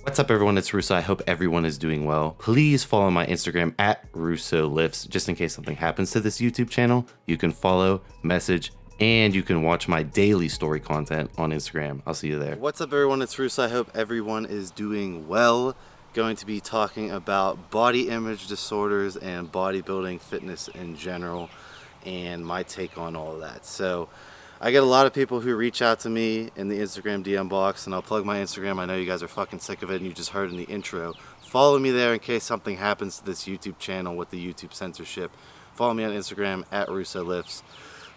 What's up, everyone? It's Russo. I hope everyone is doing well. Please follow my Instagram at RussoLifts, just in case something happens to this YouTube channel. You can follow, message, and you can watch my daily story content on Instagram. I'll see you there. What's up, everyone? It's Russo. I hope everyone is doing well. Going to be talking about body image disorders and bodybuilding, fitness in general, and my take on all of that. So I get a lot of people who reach out to me in the Instagram DM box, and I'll plug my Instagram. I know you guys are fucking sick of it, and you just heard in the intro. Follow me there in case something happens to this YouTube channel with the YouTube censorship. Follow me on Instagram at RussoLifts.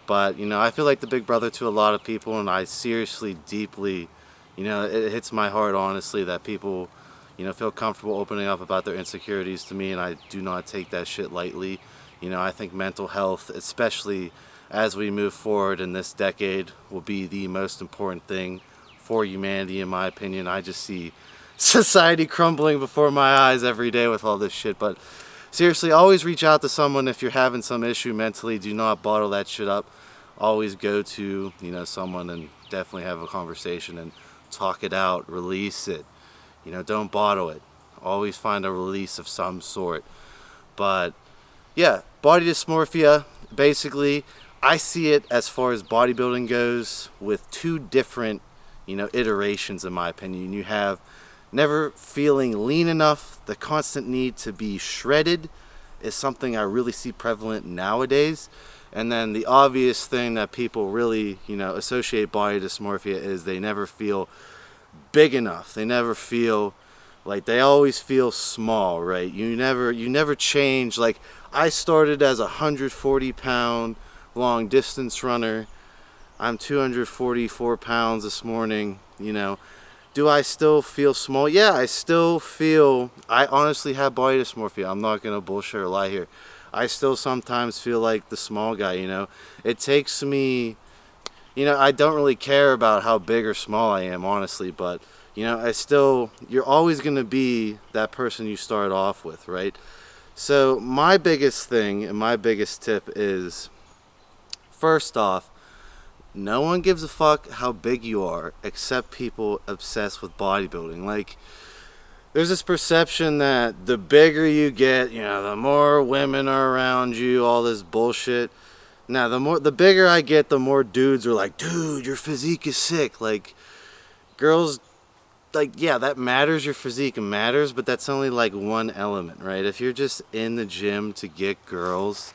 But, you know, I feel like the big brother to a lot of people, and I seriously, deeply, you know, it hits my heart, honestly, that people, you know, feel comfortable opening up about their insecurities to me, and I do not take that shit lightly. You know, I think mental health, especially as we move forward in this decade, will be the most important thing for humanity, in my opinion. I just see society crumbling before my eyes every day with all this shit. But seriously, always reach out to someone if you're having some issue mentally. Do not bottle that shit up. Always go to, you know, someone and definitely have a conversation and talk it out, release it. You know, don't bottle it. Always find a release of some sort. But yeah, body dysmorphia, basically, I see it as far as bodybuilding goes with two different, you know, iterations, in my opinion. You have never feeling lean enough. The constant need to be shredded is something I really see prevalent nowadays. And then the obvious thing that people really, you know, associate body dysmorphia is they never feel big enough. They never feel like, they always feel small, right? You never change. Like, I started as a 140-pound long distance runner. I'm 244 pounds this morning. You know, do I still feel small? Yeah, I honestly have body dysmorphia. I'm not gonna bullshit or lie here. I still sometimes feel like the small guy, you know. It takes me, you know, I don't really care about how big or small I am, honestly, but, you know, you're always gonna be that person you start off with, right? So my biggest thing and my biggest tip is, first off, no one gives a fuck how big you are except people obsessed with bodybuilding. Like, there's this perception that the bigger you get, you know, the more women are around you, all this bullshit. Now, the bigger I get, the more dudes are like, dude, your physique is sick. Like, girls, like, yeah, that matters, your physique matters, but that's only like one element, right? If you're just in the gym to get girls,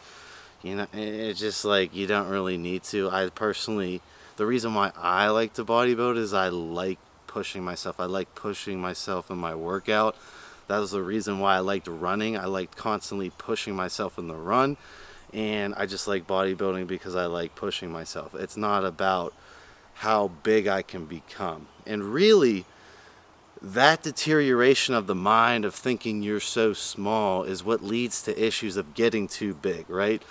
you know, it's just like, you don't really need to. I personally, the reason why I like to bodybuild is I like pushing myself. I like pushing myself in my workout. That was the reason why I liked running. I liked constantly pushing myself in the run. And I just like bodybuilding because I like pushing myself. It's not about how big I can become. And really, that deterioration of the mind of thinking you're so small is what leads to issues of getting too big, right?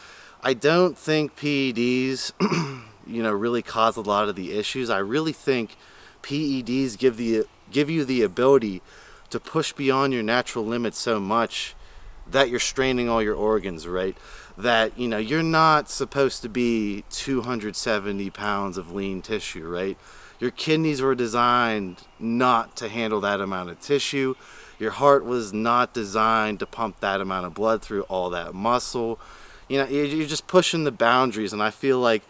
I don't think PEDs, you know, really cause a lot of the issues. I really think PEDs give you the ability to push beyond your natural limits so much that you're straining all your organs, right? That, you know, you're not supposed to be 270 pounds of lean tissue, right? Your kidneys were designed not to handle that amount of tissue. Your heart was not designed to pump that amount of blood through all that muscle. You know, you're just pushing the boundaries, and I feel like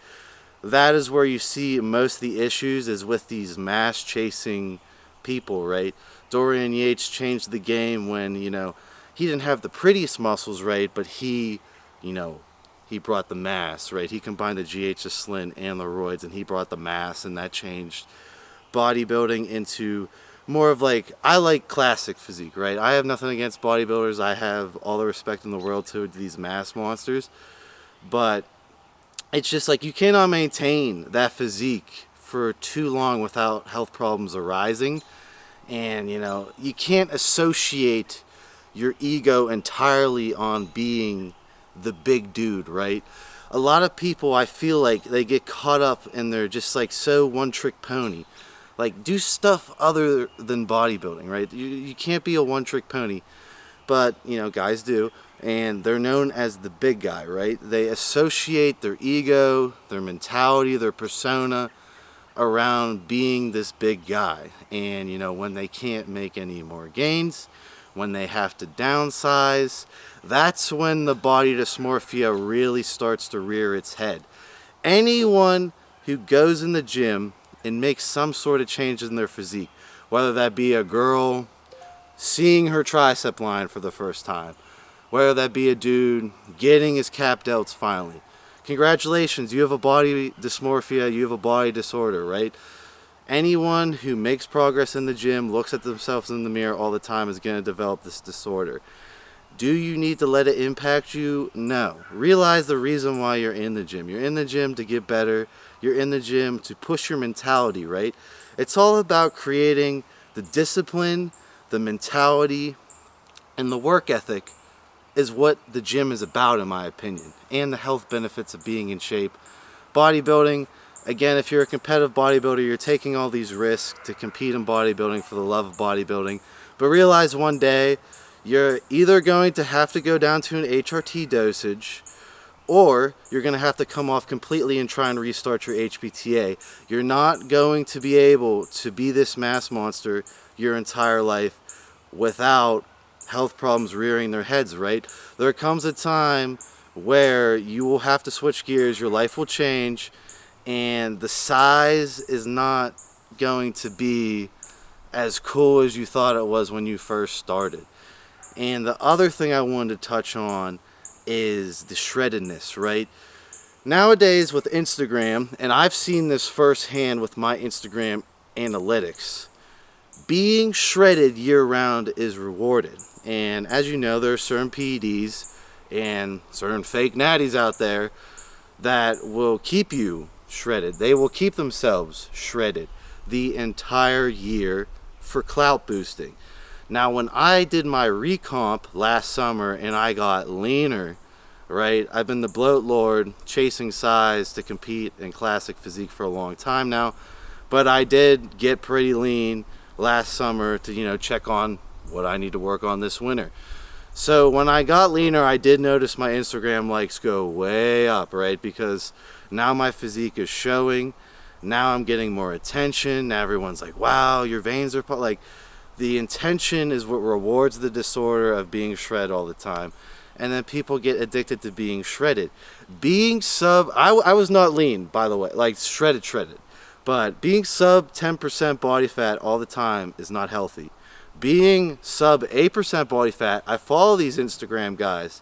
that is where you see most of the issues, is with these mass chasing people, right? Dorian Yates changed the game when, you know, he didn't have the prettiest muscles, right? But he, you know, he brought the mass, right? He combined the GH, Slim, and the roids, and he brought the mass, and that changed bodybuilding into more of like, I like classic physique, right? I have nothing against bodybuilders. I have all the respect in the world to these mass monsters. But it's just like, you cannot maintain that physique for too long without health problems arising. And, you know, you can't associate your ego entirely on being the big dude, right? A lot of people, I feel like, they get caught up and they're just like so one-trick pony. Like, do stuff other than bodybuilding, right? You can't be a one-trick pony, but, you know, guys do, and they're known as the big guy, right? They associate their ego, their mentality, their persona around being this big guy. And you know, when they can't make any more gains, when they have to downsize, that's when the body dysmorphia really starts to rear its head. Anyone who goes in the gym and makes some sort of changes in their physique, whether that be a girl seeing her tricep line for the first time, whether that be a dude getting his cap delts finally, congratulations, you have a body dysmorphia, you have a body disorder, right? Anyone who makes progress in the gym, looks at themselves in the mirror all the time, is going to develop this disorder. Do you need to let it impact you? No. Realize the reason why you're in the gym. You're in the gym to get better. You're in the gym to push your mentality, right? It's all about creating the discipline, the mentality, and the work ethic is what the gym is about, in my opinion, and the health benefits of being in shape. Bodybuilding, again, if you're a competitive bodybuilder, you're taking all these risks to compete in bodybuilding for the love of bodybuilding. But realize one day, you're either going to have to go down to an HRT dosage, or you're going to have to come off completely and try and restart your HPTA. You're not going to be able to be this mass monster your entire life without health problems rearing their heads, right? There comes a time where you will have to switch gears, your life will change, and the size is not going to be as cool as you thought it was when you first started. And the other thing I wanted to touch on is the shreddedness, right? Nowadays with Instagram, and I've seen this firsthand with my Instagram analytics, being shredded year-round is rewarded. And as you know, there are certain PEDs and certain fake natties out there that will keep you shredded. They will keep themselves shredded the entire year for clout boosting. Now, when I did my recomp last summer and I got leaner, right? I've been the bloat lord chasing size to compete in classic physique for a long time now, but I did get pretty lean last summer to, you know, check on what I need to work on this winter. So when I got leaner, I did notice my Instagram likes go way up, right? Because now my physique is showing. Now I'm getting more attention. Now everyone's like, wow, your veins are like. The intention is what rewards the disorder of being shredded all the time. And then people get addicted to being shredded. Being sub, I was not lean, by the way, like shredded. But being sub 10% body fat all the time is not healthy. Being sub 8% body fat, I follow these Instagram guys,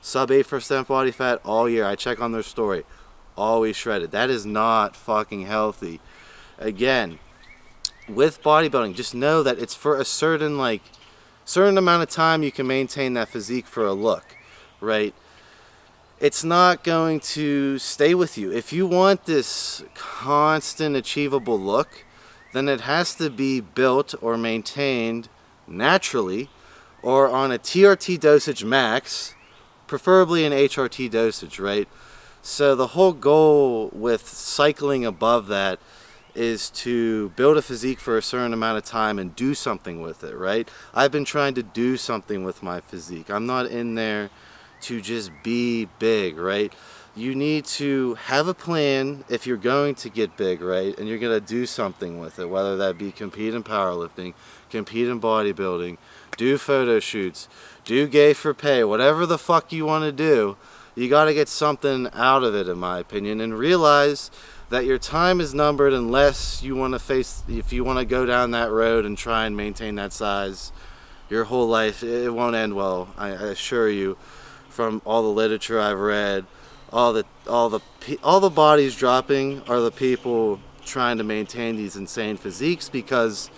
sub 8% body fat all year. I check on their story, always shredded. That is not fucking healthy. Again, with bodybuilding, just know that it's for a certain amount of time you can maintain that physique for a look, right? It's not going to stay with you. If you want this constant achievable look, then it has to be built or maintained naturally or on a TRT dosage max, preferably an HRT dosage, right? So the whole goal with cycling above that is to build a physique for a certain amount of time and do something with it, right? I've been trying to do something with my physique. I'm not in there to just be big, right? You need to have a plan if you're going to get big, right? And you're going to do something with it, whether that be compete in powerlifting, compete in bodybuilding, do photo shoots, do gay for pay, whatever the fuck you want to do. You got to get something out of it, in my opinion, and realize that your time is numbered unless you want to if you want to go down that road and try and maintain that size your whole life. It won't end well, I assure you, from all the literature I've read. All the bodies dropping are the people trying to maintain these insane physiques because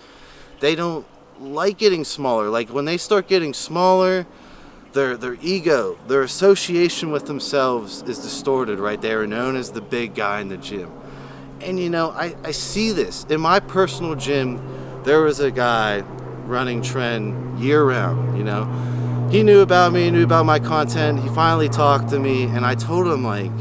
they don't like getting smaller. Like when they start getting smaller, their ego, their association with themselves is distorted, right? They are known as the big guy in the gym. And you know, I see this. In my personal gym, there was a guy running trend year round, you know. He knew about me, knew about my content. He finally talked to me and I told him like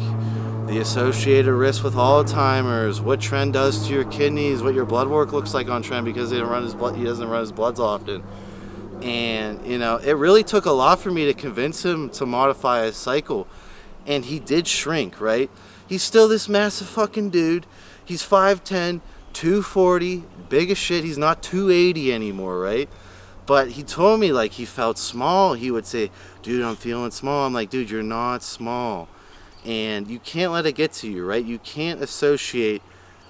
the associated risk with Alzheimer's, what trend does to your kidneys, what your blood work looks like on trend because he doesn't run his bloods often. And you know, it really took a lot for me to convince him to modify his cycle. And he did shrink, right? He's still this massive fucking dude. He's 5'10", 240, big as shit. He's not 280 anymore, right? But he told me like he felt small. He would say, dude, I'm feeling small. I'm like, dude, you're not small. And you can't let it get to you, right? You can't associate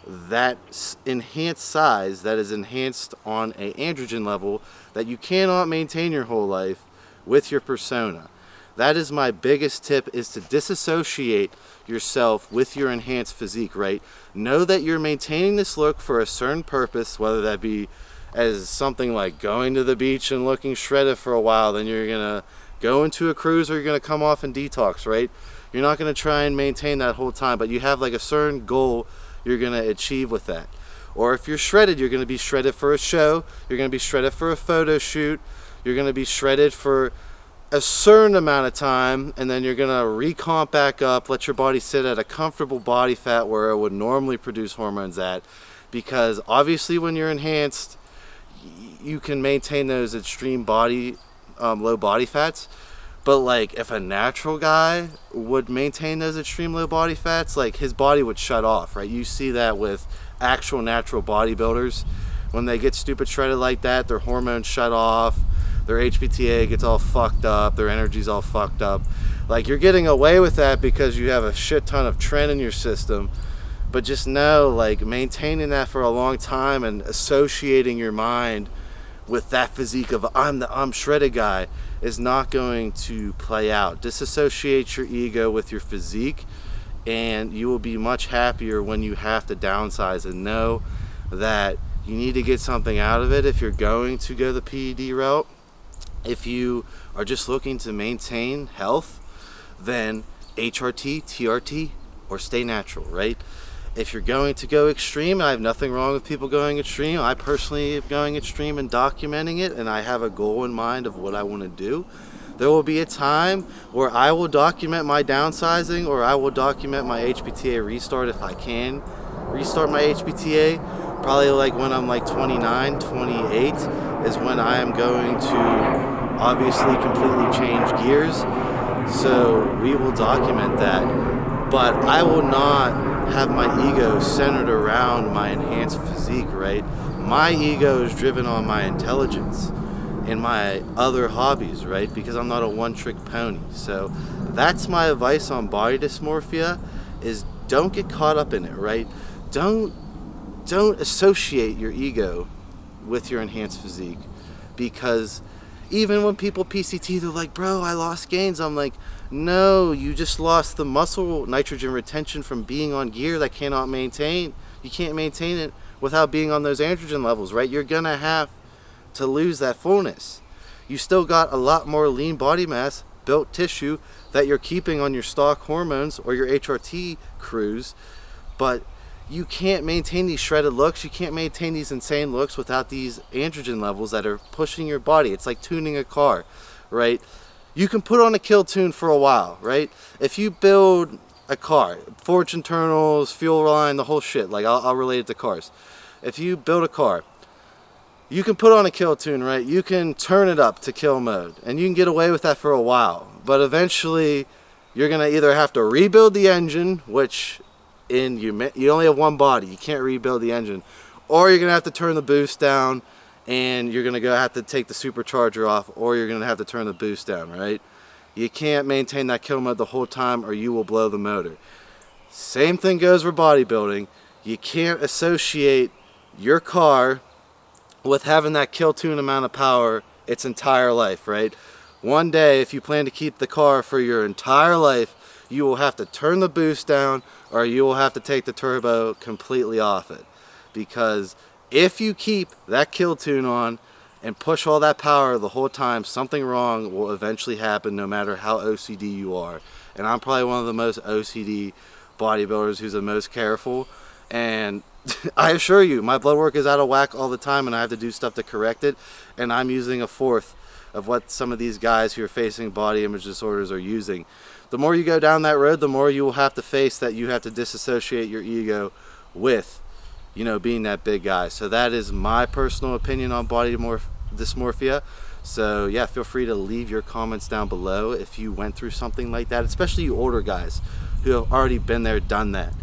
that enhanced size that is enhanced on an androgen level that you cannot maintain your whole life with your persona. That is my biggest tip, is to disassociate yourself with your enhanced physique, right? Know that you're maintaining this look for a certain purpose, whether that be as something like going to the beach and looking shredded for a while, then you're gonna go into a cruise, or you're gonna come off and detox, right? You're not gonna try and maintain that whole time, but you have like a certain goal you're gonna achieve with that. Or if you're shredded, you're gonna be shredded for a show, you're gonna be shredded for a photo shoot, you're gonna be shredded for a certain amount of time, and then you're gonna recomp back up, let your body sit at a comfortable body fat where it would normally produce hormones at, because obviously when you're enhanced, you can maintain those extreme low body fats. But like if a natural guy would maintain those extreme low body fats, like his body would shut off, right? You see that with actual natural bodybuilders. When they get stupid shredded like that, their hormones shut off, their HPTA gets all fucked up, their energy's all fucked up. Like, you're getting away with that because you have a shit ton of tren in your system. But just know, like, maintaining that for a long time and associating your mind with that physique of I'm shredded guy is not going to play out. Disassociate your ego with your physique, and you will be much happier when you have to downsize, and know that you need to get something out of it if you're going to go the PED route. If you are just looking to maintain health, then HRT, TRT, or stay natural, right? If you're going to go extreme, I have nothing wrong with people going extreme. I personally am going extreme and documenting it, and I have a goal in mind of what I want to do. There will be a time where I will document my downsizing, or I will document my HPTA restart if I can restart my HPTA. Probably like when I'm like 29, 28 is when I am going to obviously completely change gears. So we will document that. But I will not have my ego centered around my enhanced physique, right? My ego is driven on my intelligence and my other hobbies, right? Because I'm not a one-trick pony. So that's my advice on body dysmorphia, is don't get caught up in it, right? Don't associate your ego with your enhanced physique, because even when people PCT, they're like, bro, I lost gains. I'm like, no, you just lost the muscle nitrogen retention from being on gear that cannot maintain. You can't maintain it without being on those androgen levels, right? You're gonna have to lose that fullness. You still got a lot more lean body mass, built tissue that you're keeping on your stock hormones or your HRT cruise, but you can't maintain these shredded looks, you can't maintain these insane looks without these androgen levels that are pushing your body. It's like tuning a car, right? You can put on a kill tune for a while, right? If you build a car, forged internals, fuel line, the whole shit, like I'll relate it to cars. If you build a car, you can put on a kill tune, right? You can turn it up to kill mode, and you can get away with that for a while. But eventually, you're gonna either have to rebuild the engine, which you only have one body, you can't rebuild the engine, or you're gonna have to turn the boost down, and you're gonna have to take the supercharger off, or you're gonna have to turn the boost down, right? You can't maintain that kill mode the whole time, or you will blow the motor. Same thing goes for bodybuilding. You can't associate your car with having that kill tune amount of power its entire life, right? One day, if you plan to keep the car for your entire life, you will have to turn the boost down, or you will have to take the turbo completely off it. Because if you keep that kill tune on and push all that power the whole time, something wrong will eventually happen, no matter how OCD you are. And I'm probably one of the most OCD bodybuilders who's the most careful. And I assure you, my blood work is out of whack all the time, and I have to do stuff to correct it. And I'm using a fourth of what some of these guys who are facing body image disorders are using. The more you go down that road, the more you will have to face that you have to disassociate your ego with, you know, being that big guy. So that is my personal opinion on body dysmorphia. So yeah, feel free to leave your comments down below if you went through something like that, especially you older guys who have already been there, done that.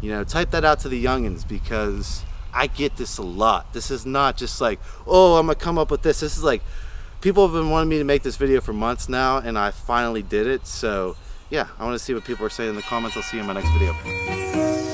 You know, type that out to the youngins, because I get this a lot. This is not just like, oh, I'm gonna come up with this. This is like, people have been wanting me to make this video for months now, and I finally did it. So yeah, I want to see what people are saying in the comments. I'll see you in my next video.